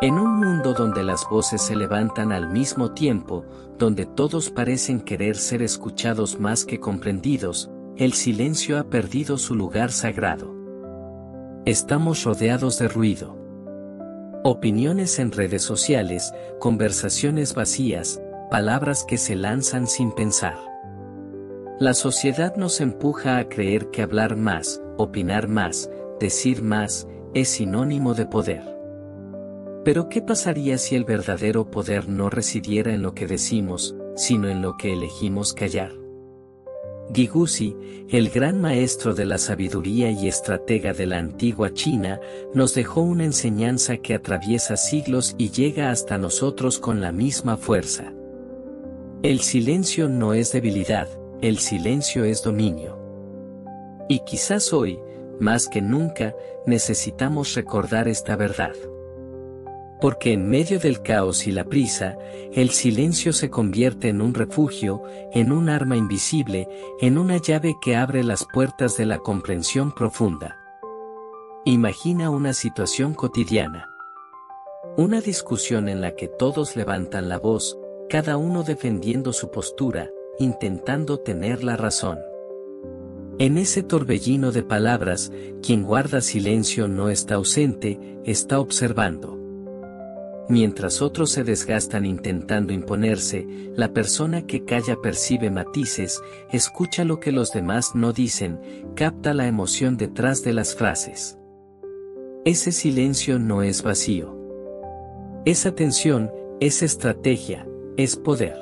En un mundo donde las voces se levantan al mismo tiempo, donde todos parecen querer ser escuchados más que comprendidos, el silencio ha perdido su lugar sagrado. Estamos rodeados de ruido. Opiniones en redes sociales, conversaciones vacías, palabras que se lanzan sin pensar. La sociedad nos empuja a creer que hablar más, opinar más, decir más, es sinónimo de poder. Pero ¿qué pasaría si el verdadero poder no residiera en lo que decimos, sino en lo que elegimos callar? Guiguzhi, el gran maestro de la sabiduría y estratega de la antigua China, nos dejó una enseñanza que atraviesa siglos y llega hasta nosotros con la misma fuerza. El silencio no es debilidad, el silencio es dominio. Y quizás hoy, más que nunca, necesitamos recordar esta verdad. Porque en medio del caos y la prisa, el silencio se convierte en un refugio, en un arma invisible, en una llave que abre las puertas de la comprensión profunda. Imagina una situación cotidiana. Una discusión en la que todos levantan la voz, cada uno defendiendo su postura, intentando tener la razón. En ese torbellino de palabras, quien guarda silencio no está ausente, está observando. Mientras otros se desgastan intentando imponerse, la persona que calla percibe matices, escucha lo que los demás no dicen, capta la emoción detrás de las frases. Ese silencio no es vacío. Es atención, es estrategia, es poder.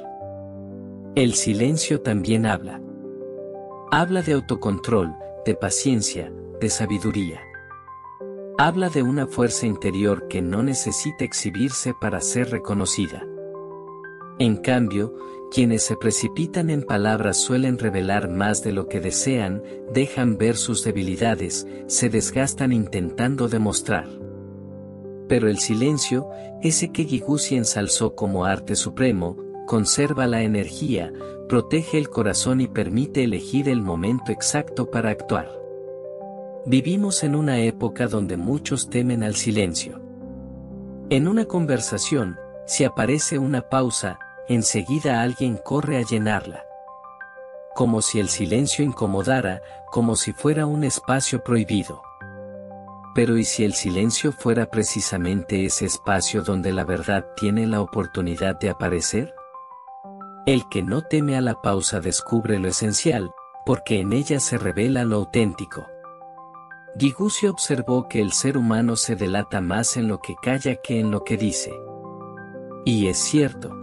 El silencio también habla. Habla de autocontrol, de paciencia, de sabiduría. Habla de una fuerza interior que no necesita exhibirse para ser reconocida. En cambio, quienes se precipitan en palabras suelen revelar más de lo que desean, dejan ver sus debilidades, se desgastan intentando demostrar. Pero el silencio, ese que Guiguzhi ensalzó como arte supremo, conserva la energía, protege el corazón y permite elegir el momento exacto para actuar. Vivimos en una época donde muchos temen al silencio. En una conversación, si aparece una pausa, enseguida alguien corre a llenarla. Como si el silencio incomodara, como si fuera un espacio prohibido. Pero ¿y si el silencio fuera precisamente ese espacio donde la verdad tiene la oportunidad de aparecer? El que no teme a la pausa descubre lo esencial, porque en ella se revela lo auténtico. Guiguzhi observó que el ser humano se delata más en lo que calla que en lo que dice. Y es cierto.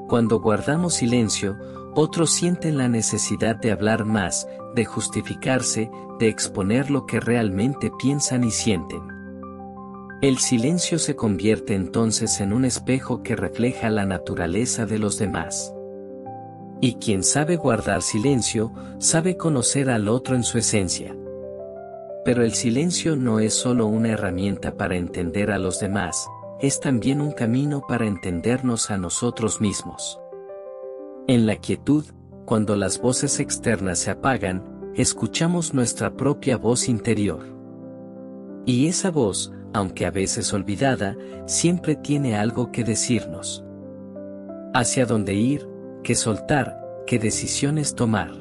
Cuando guardamos silencio, otros sienten la necesidad de hablar más, de justificarse, de exponer lo que realmente piensan y sienten. El silencio se convierte entonces en un espejo que refleja la naturaleza de los demás. Y quien sabe guardar silencio, sabe conocer al otro en su esencia. Pero el silencio no es solo una herramienta para entender a los demás, es también un camino para entendernos a nosotros mismos. En la quietud, cuando las voces externas se apagan, escuchamos nuestra propia voz interior. Y esa voz, aunque a veces olvidada, siempre tiene algo que decirnos. Hacia dónde ir, qué soltar, qué decisiones tomar.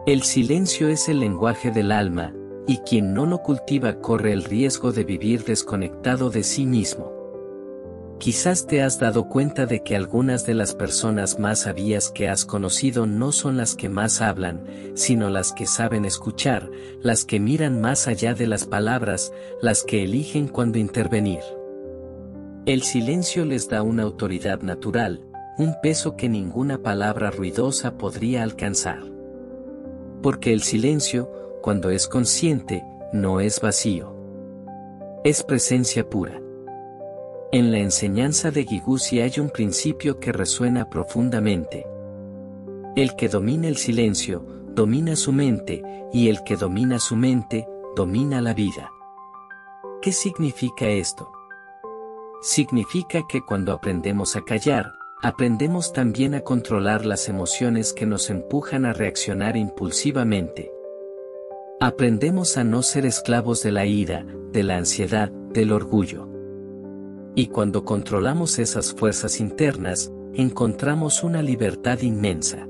El silencio es el lenguaje del alma, y quien no lo cultiva corre el riesgo de vivir desconectado de sí mismo. Quizás te has dado cuenta de que algunas de las personas más sabias que has conocido no son las que más hablan, sino las que saben escuchar, las que miran más allá de las palabras, las que eligen cuándo intervenir. El silencio les da una autoridad natural, un peso que ninguna palabra ruidosa podría alcanzar. Porque el silencio, cuando es consciente, no es vacío. Es presencia pura. En la enseñanza de Guiguzhi hay un principio que resuena profundamente. El que domina el silencio, domina su mente, y el que domina su mente, domina la vida. ¿Qué significa esto? Significa que cuando aprendemos a callar, aprendemos también a controlar las emociones que nos empujan a reaccionar impulsivamente. Aprendemos a no ser esclavos de la ira, de la ansiedad, del orgullo. Y cuando controlamos esas fuerzas internas, encontramos una libertad inmensa.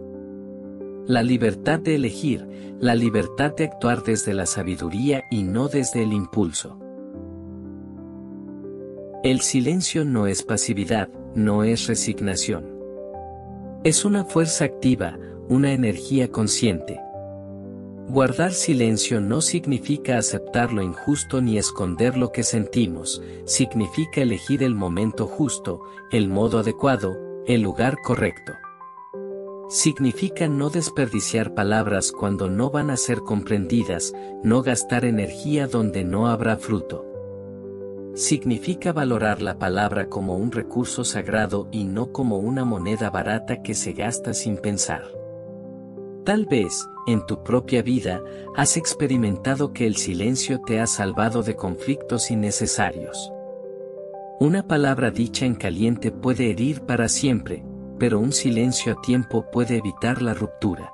La libertad de elegir, la libertad de actuar desde la sabiduría y no desde el impulso. El silencio no es pasividad, no es resignación. Es una fuerza activa, una energía consciente. Guardar silencio no significa aceptar lo injusto ni esconder lo que sentimos, significa elegir el momento justo, el modo adecuado, el lugar correcto. Significa no desperdiciar palabras cuando no van a ser comprendidas, no gastar energía donde no habrá fruto. Significa valorar la palabra como un recurso sagrado y no como una moneda barata que se gasta sin pensar. Tal vez, en tu propia vida, has experimentado que el silencio te ha salvado de conflictos innecesarios. Una palabra dicha en caliente puede herir para siempre, pero un silencio a tiempo puede evitar la ruptura.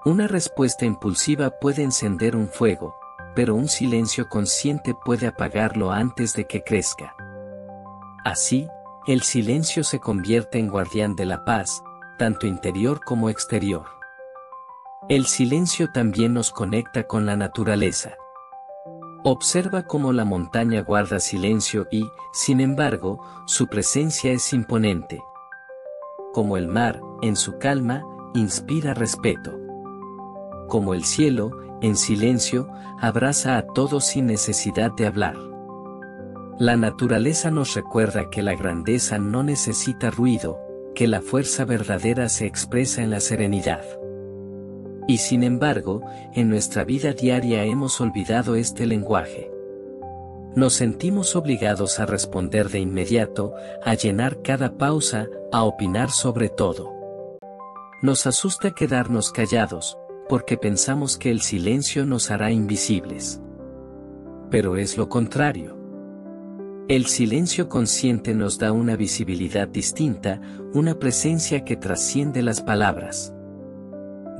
Una respuesta impulsiva puede encender un fuego, pero un silencio consciente puede apagarlo antes de que crezca. Así, el silencio se convierte en guardián de la paz, tanto interior como exterior. El silencio también nos conecta con la naturaleza. Observa cómo la montaña guarda silencio y, sin embargo, su presencia es imponente. Como el mar, en su calma, inspira respeto. Como el cielo, en silencio, abraza a todos sin necesidad de hablar. La naturaleza nos recuerda que la grandeza no necesita ruido, que la fuerza verdadera se expresa en la serenidad. Y sin embargo, en nuestra vida diaria hemos olvidado este lenguaje. Nos sentimos obligados a responder de inmediato, a llenar cada pausa, a opinar sobre todo. Nos asusta quedarnos callados, porque pensamos que el silencio nos hará invisibles. Pero es lo contrario. El silencio consciente nos da una visibilidad distinta, una presencia que trasciende las palabras.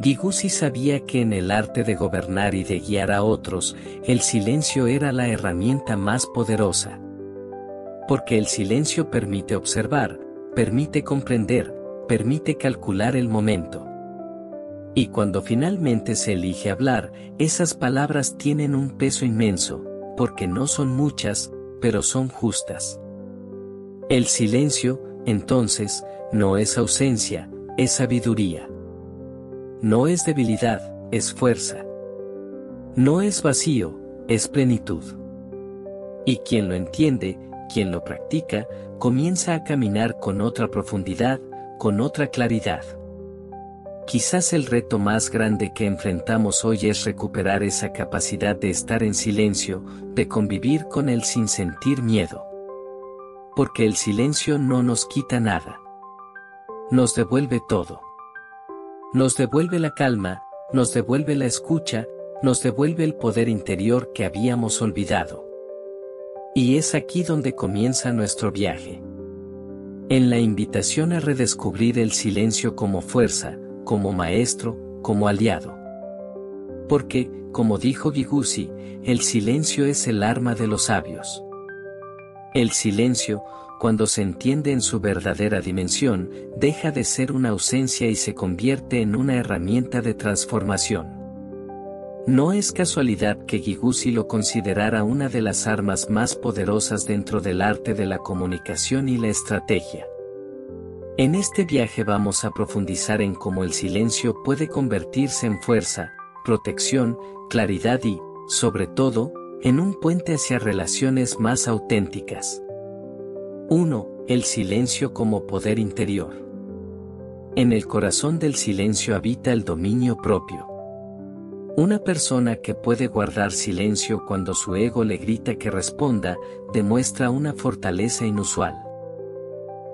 Giguzzi sabía que en el arte de gobernar y de guiar a otros, el silencio era la herramienta más poderosa. Porque el silencio permite observar, permite comprender, permite calcular el momento. Y cuando finalmente se elige hablar, esas palabras tienen un peso inmenso, porque no son muchas, pero son justas. El silencio, entonces, no es ausencia, es sabiduría. No es debilidad, es fuerza. No es vacío, es plenitud. Y quien lo entiende, quien lo practica, comienza a caminar con otra profundidad, con otra claridad. Quizás el reto más grande que enfrentamos hoy es recuperar esa capacidad de estar en silencio, de convivir con él sin sentir miedo. Porque el silencio no nos quita nada. Nos devuelve todo. Nos devuelve la calma, nos devuelve la escucha, nos devuelve el poder interior que habíamos olvidado. Y es aquí donde comienza nuestro viaje. En la invitación a redescubrir el silencio como fuerza, como maestro, como aliado. Porque, como dijo Giguzzi, el silencio es el arma de los sabios. El silencio, cuando se entiende en su verdadera dimensión, deja de ser una ausencia y se convierte en una herramienta de transformación. No es casualidad que Giguzzi lo considerara una de las armas más poderosas dentro del arte de la comunicación y la estrategia. En este viaje vamos a profundizar en cómo el silencio puede convertirse en fuerza, protección, claridad y, sobre todo, en un puente hacia relaciones más auténticas. 1. El silencio como poder interior. En el corazón del silencio habita el dominio propio. Una persona que puede guardar silencio cuando su ego le grita que responda, demuestra una fortaleza inusual.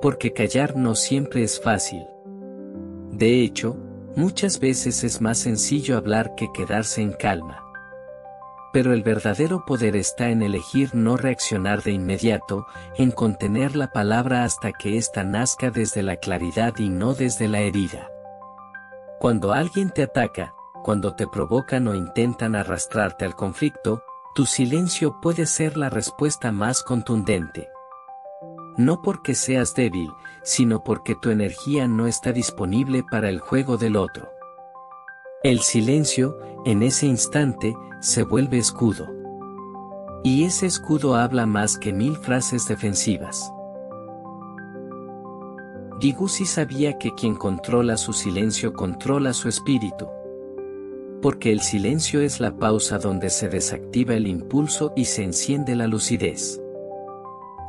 Porque callar no siempre es fácil. De hecho, muchas veces es más sencillo hablar que quedarse en calma. Pero el verdadero poder está en elegir no reaccionar de inmediato, en contener la palabra hasta que ésta nazca desde la claridad y no desde la herida. Cuando alguien te ataca, cuando te provocan o intentan arrastrarte al conflicto, tu silencio puede ser la respuesta más contundente. no porque seas débil, sino porque tu energía no está disponible para el juego del otro. El silencio, en ese instante, se vuelve escudo. Y ese escudo habla más que 1000 frases defensivas. Degussa sabía que quien controla su silencio controla su espíritu. Porque el silencio es la pausa donde se desactiva el impulso y se enciende la lucidez.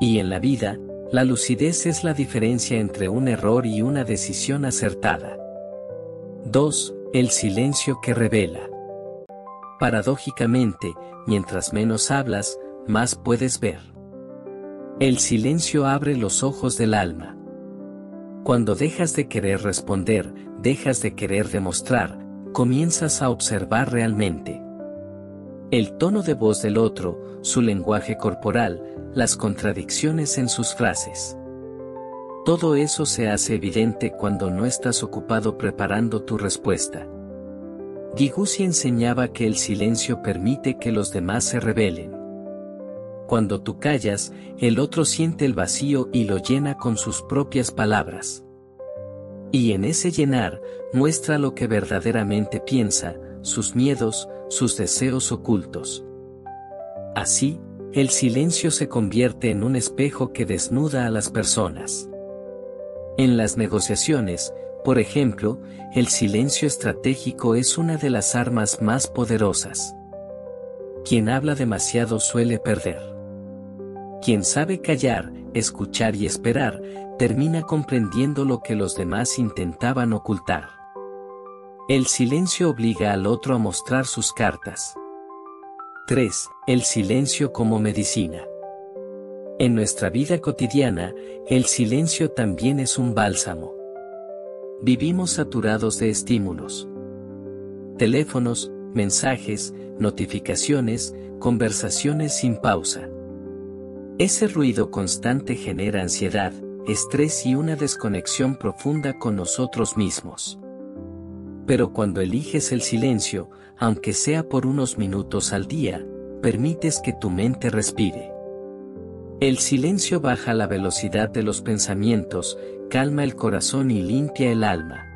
Y en la vida, la lucidez es la diferencia entre un error y una decisión acertada. 2. El silencio que revela. Paradójicamente, mientras menos hablas, más puedes ver. El silencio abre los ojos del alma. Cuando dejas de querer responder, dejas de querer demostrar, comienzas a observar realmente. El tono de voz del otro, su lenguaje corporal, las contradicciones en sus frases. Todo eso se hace evidente cuando no estás ocupado preparando tu respuesta. Degussa enseñaba que el silencio permite que los demás se rebelen. Cuando tú callas, el otro siente el vacío y lo llena con sus propias palabras. Y en ese llenar, muestra lo que verdaderamente piensa, sus miedos, sus deseos ocultos. Así, el silencio se convierte en un espejo que desnuda a las personas. En las negociaciones, por ejemplo, el silencio estratégico es una de las armas más poderosas. Quien habla demasiado suele perder. Quien sabe callar, escuchar y esperar, termina comprendiendo lo que los demás intentaban ocultar. El silencio obliga al otro a mostrar sus cartas. 3. El silencio como medicina. En nuestra vida cotidiana, el silencio también es un bálsamo. Vivimos saturados de estímulos. Teléfonos, mensajes, notificaciones, conversaciones sin pausa. Ese ruido constante genera ansiedad, estrés y una desconexión profunda con nosotros mismos. Pero cuando eliges el silencio, aunque sea por unos minutos al día, permites que tu mente respire. El silencio baja la velocidad de los pensamientos, calma el corazón y limpia el alma.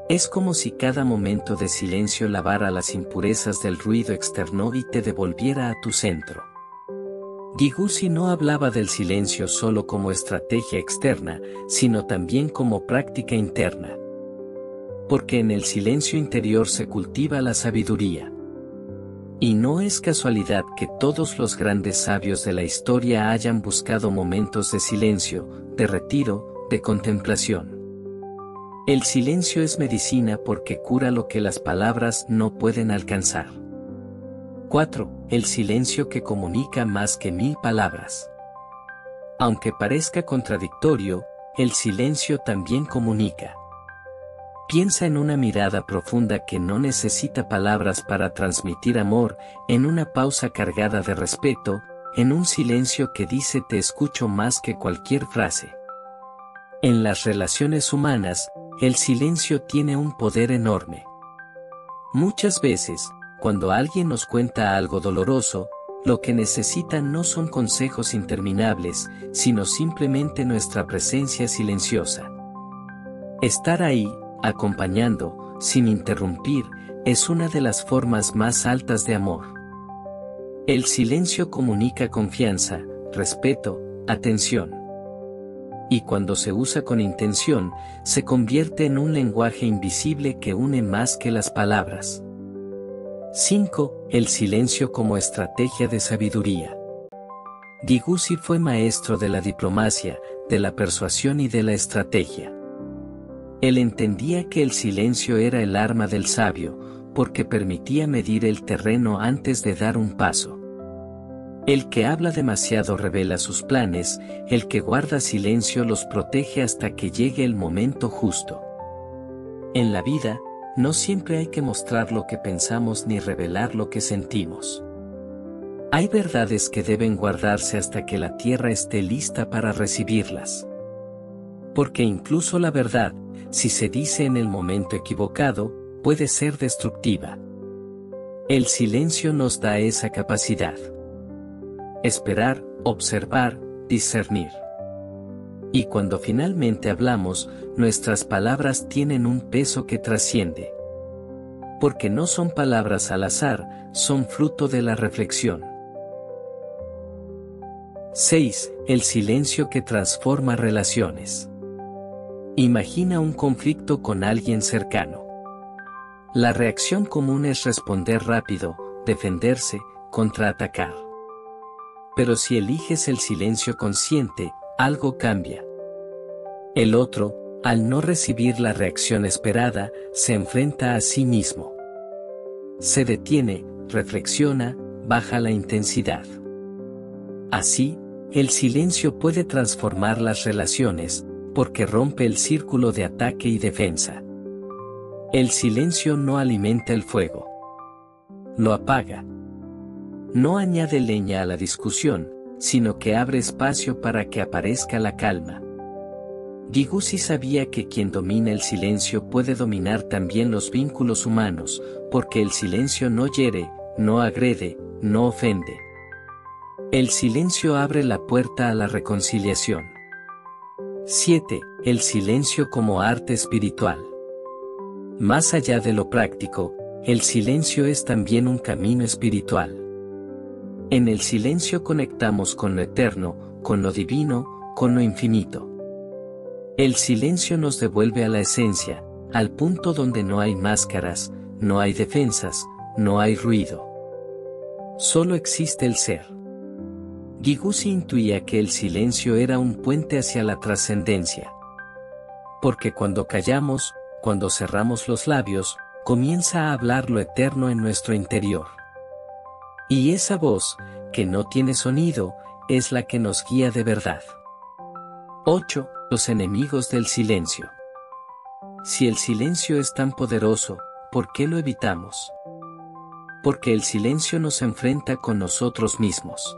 Es como si cada momento de silencio lavara las impurezas del ruido externo y te devolviera a tu centro. Degussa no hablaba del silencio solo como estrategia externa, sino también como práctica interna. Porque en el silencio interior se cultiva la sabiduría. Y no es casualidad que todos los grandes sabios de la historia hayan buscado momentos de silencio, de retiro, de contemplación. El silencio es medicina porque cura lo que las palabras no pueden alcanzar. 4. El silencio que comunica más que 1000 palabras. Aunque parezca contradictorio, el silencio también comunica. Piensa en una mirada profunda que no necesita palabras para transmitir amor, en una pausa cargada de respeto, en un silencio que dice te escucho más que cualquier frase. En las relaciones humanas, el silencio tiene un poder enorme. Muchas veces, cuando alguien nos cuenta algo doloroso, lo que necesita no son consejos interminables, sino simplemente nuestra presencia silenciosa. Estar ahí, acompañando, sin interrumpir, es una de las formas más altas de amor. El silencio comunica confianza, respeto, atención. Y cuando se usa con intención, se convierte en un lenguaje invisible que une más que las palabras. 5. El silencio como estrategia de sabiduría. Degussa fue maestro de la diplomacia, de la persuasión y de la estrategia. Él entendía que el silencio era el arma del sabio, porque permitía medir el terreno antes de dar un paso. El que habla demasiado revela sus planes, el que guarda silencio los protege hasta que llegue el momento justo. En la vida, no siempre hay que mostrar lo que pensamos ni revelar lo que sentimos. Hay verdades que deben guardarse hasta que la tierra esté lista para recibirlas. Porque incluso la verdad, si se dice en el momento equivocado, puede ser destructiva. El silencio nos da esa capacidad. Esperar, observar, discernir. Y cuando finalmente hablamos, nuestras palabras tienen un peso que trasciende. Porque no son palabras al azar, son fruto de la reflexión. 6. El silencio que transforma relaciones. Imagina un conflicto con alguien cercano. La reacción común es responder rápido, defenderse, contraatacar. Pero si eliges el silencio consciente, algo cambia. El otro, al no recibir la reacción esperada, se enfrenta a sí mismo. Se detiene, reflexiona, baja la intensidad. Así, el silencio puede transformar las relaciones, porque rompe el círculo de ataque y defensa. El silencio no alimenta el fuego. Lo apaga. No añade leña a la discusión, sino que abre espacio para que aparezca la calma. Giguzzi sabía que quien domina el silencio puede dominar también los vínculos humanos, porque el silencio no hiere, no agrede, no ofende. El silencio abre la puerta a la reconciliación. 7. El silencio como arte espiritual. Más allá de lo práctico, el silencio es también un camino espiritual. En el silencio conectamos con lo eterno, con lo divino, con lo infinito. El silencio nos devuelve a la esencia, al punto donde no hay máscaras, no hay defensas, no hay ruido. Solo existe el ser. Giguzzi intuía que el silencio era un puente hacia la trascendencia. Porque cuando callamos, cuando cerramos los labios, comienza a hablar lo eterno en nuestro interior. Y esa voz, que no tiene sonido, es la que nos guía de verdad. 8. Los enemigos del silencio. Si el silencio es tan poderoso, ¿por qué lo evitamos? Porque el silencio nos enfrenta con nosotros mismos.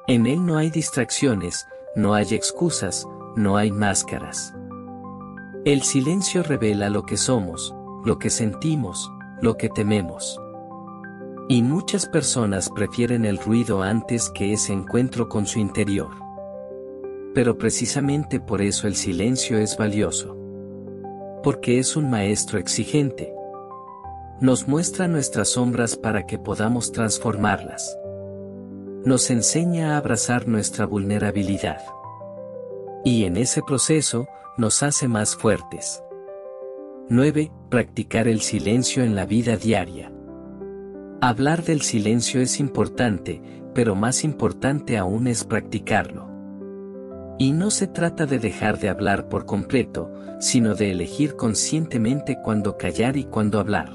En él no hay distracciones, no hay excusas, no hay máscaras. El silencio revela lo que somos, lo que sentimos, lo que tememos. Y muchas personas prefieren el ruido antes que ese encuentro con su interior. Pero precisamente por eso el silencio es valioso. Porque es un maestro exigente. Nos muestra nuestras sombras para que podamos transformarlas. Nos enseña a abrazar nuestra vulnerabilidad. Y en ese proceso, nos hace más fuertes. 9. Practicar el silencio en la vida diaria. Hablar del silencio es importante, pero más importante aún es practicarlo. Y no se trata de dejar de hablar por completo, sino de elegir conscientemente cuándo callar y cuándo hablar.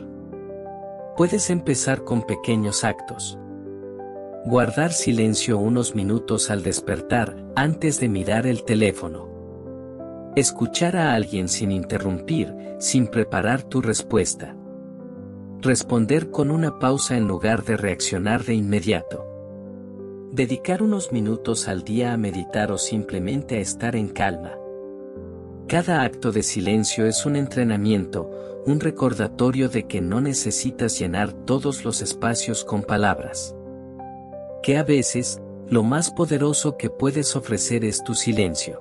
Puedes empezar con pequeños actos. Guardar silencio unos minutos al despertar, antes de mirar el teléfono. Escuchar a alguien sin interrumpir, sin preparar tu respuesta. Responder con una pausa en lugar de reaccionar de inmediato. Dedicar unos minutos al día a meditar o simplemente a estar en calma. Cada acto de silencio es un entrenamiento, un recordatorio de que no necesitas llenar todos los espacios con palabras. Que a veces, lo más poderoso que puedes ofrecer es tu silencio.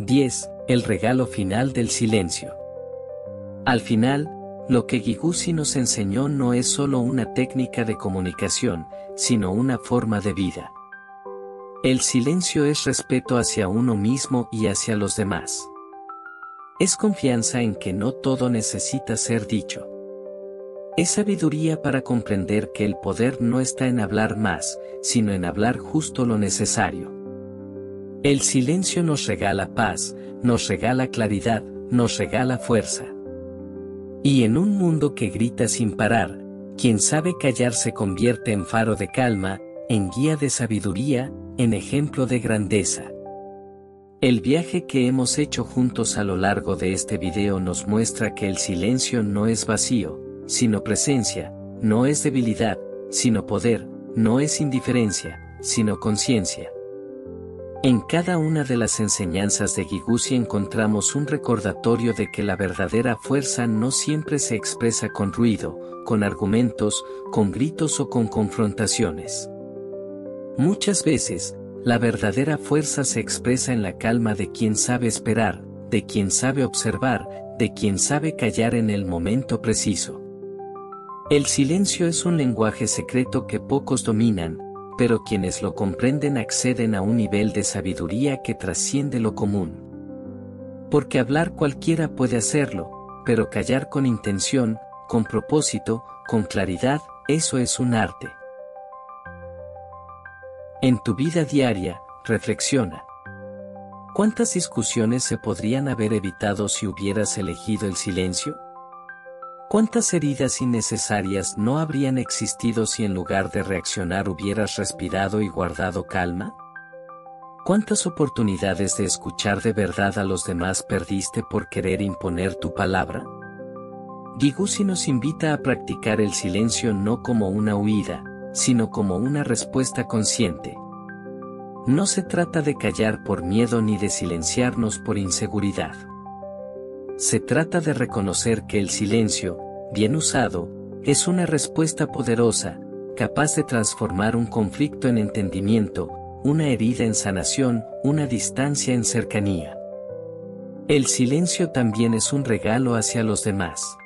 10. El regalo final del silencio. Al final, lo que Giguzzi nos enseñó no es solo una técnica de comunicación, sino una forma de vida. El silencio es respeto hacia uno mismo y hacia los demás. Es confianza en que no todo necesita ser dicho. Es sabiduría para comprender que el poder no está en hablar más, sino en hablar justo lo necesario. El silencio nos regala paz, nos regala claridad, nos regala fuerza. Y en un mundo que grita sin parar, quien sabe callar se convierte en faro de calma, en guía de sabiduría, en ejemplo de grandeza. El viaje que hemos hecho juntos a lo largo de este video nos muestra que el silencio no es vacío, sino presencia, no es debilidad, sino poder, no es indiferencia, sino conciencia. En cada una de las enseñanzas de Giguzzi encontramos un recordatorio de que la verdadera fuerza no siempre se expresa con ruido, con argumentos, con gritos o con confrontaciones. Muchas veces, La verdadera fuerza se expresa en la calma de quien sabe esperar, de quien sabe observar, de quien sabe callar en el momento preciso. El silencio es un lenguaje secreto que pocos dominan, pero quienes lo comprenden acceden a un nivel de sabiduría que trasciende lo común. Porque hablar cualquiera puede hacerlo, pero callar con intención, con propósito, con claridad, eso es un arte. En tu vida diaria, reflexiona. ¿Cuántas discusiones se podrían haber evitado si hubieras elegido el silencio? ¿Cuántas heridas innecesarias no habrían existido si en lugar de reaccionar hubieras respirado y guardado calma? ¿Cuántas oportunidades de escuchar de verdad a los demás perdiste por querer imponer tu palabra? Giguzzi nos invita a practicar el silencio no como una huida, sino como una respuesta consciente. No se trata de callar por miedo ni de silenciarnos por inseguridad. Se trata de reconocer que el silencio, bien usado, es una respuesta poderosa, capaz de transformar un conflicto en entendimiento, una herida en sanación, una distancia en cercanía. El silencio también es un regalo hacia los demás.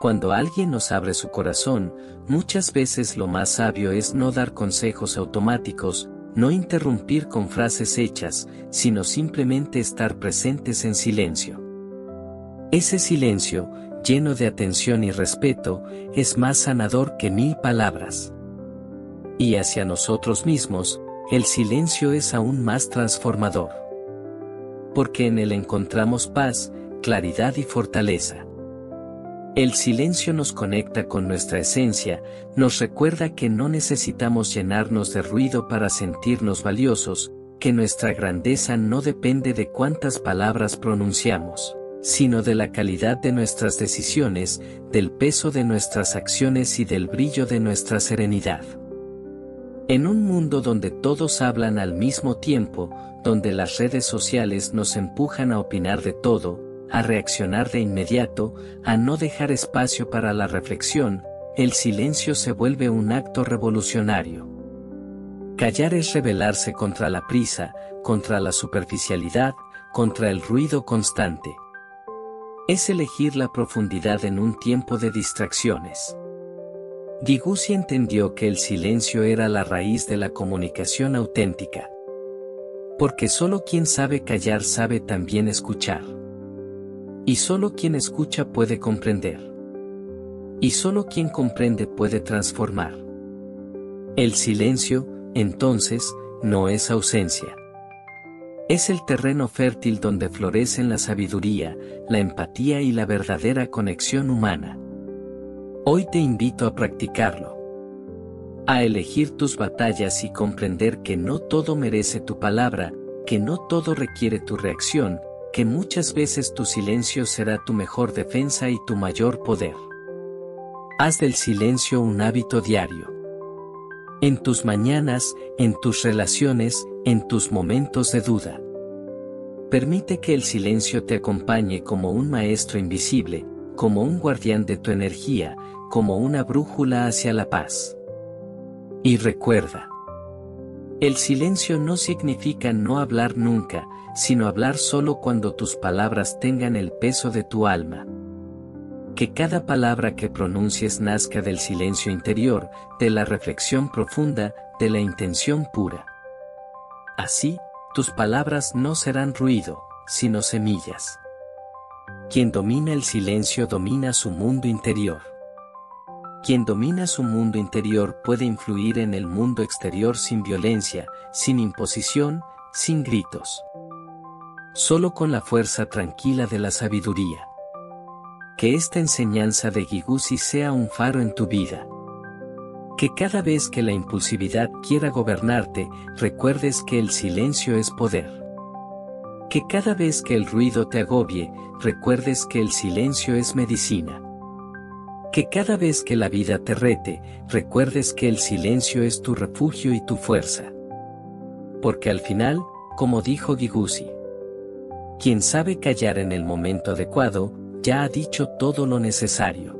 Cuando alguien nos abre su corazón, muchas veces lo más sabio es no dar consejos automáticos, no interrumpir con frases hechas, sino simplemente estar presentes en silencio. Ese silencio, lleno de atención y respeto, es más sanador que 1000 palabras. Y hacia nosotros mismos, el silencio es aún más transformador. Porque en él encontramos paz, claridad y fortaleza. El silencio nos conecta con nuestra esencia, nos recuerda que no necesitamos llenarnos de ruido para sentirnos valiosos, que nuestra grandeza no depende de cuántas palabras pronunciamos, sino de la calidad de nuestras decisiones, del peso de nuestras acciones y del brillo de nuestra serenidad. En un mundo donde todos hablan al mismo tiempo, donde las redes sociales nos empujan a opinar de todo, a reaccionar de inmediato, a no dejar espacio para la reflexión, el silencio se vuelve un acto revolucionario. Callar es rebelarse contra la prisa, contra la superficialidad, contra el ruido constante. Es elegir la profundidad en un tiempo de distracciones. Giguzzi entendió que el silencio era la raíz de la comunicación auténtica. Porque solo quien sabe callar sabe también escuchar. Y solo quien escucha puede comprender. Y solo quien comprende puede transformar. El silencio, entonces, no es ausencia. Es el terreno fértil donde florecen la sabiduría, la empatía y la verdadera conexión humana. Hoy te invito a practicarlo. A elegir tus batallas y comprender que no todo merece tu palabra, que no todo requiere tu reacción, que muchas veces tu silencio será tu mejor defensa y tu mayor poder. Haz del silencio un hábito diario. En tus mañanas, en tus relaciones, en tus momentos de duda. Permite que el silencio te acompañe como un maestro invisible, como un guardián de tu energía, como una brújula hacia la paz. Y recuerda, el silencio no significa no hablar nunca, sino hablar solo cuando tus palabras tengan el peso de tu alma. Que cada palabra que pronuncies nazca del silencio interior, de la reflexión profunda, de la intención pura. Así, tus palabras no serán ruido, sino semillas. Quien domina el silencio domina su mundo interior. Quien domina su mundo interior puede influir en el mundo exterior sin violencia, sin imposición, sin gritos. Solo con la fuerza tranquila de la sabiduría. Que esta enseñanza de Giguzzi sea un faro en tu vida. Que cada vez que la impulsividad quiera gobernarte, recuerdes que el silencio es poder. Que cada vez que el ruido te agobie, recuerdes que el silencio es medicina. Que cada vez que la vida te rete, recuerdes que el silencio es tu refugio y tu fuerza. Porque al final, como dijo Giguzzi, quien sabe callar en el momento adecuado, ya ha dicho todo lo necesario.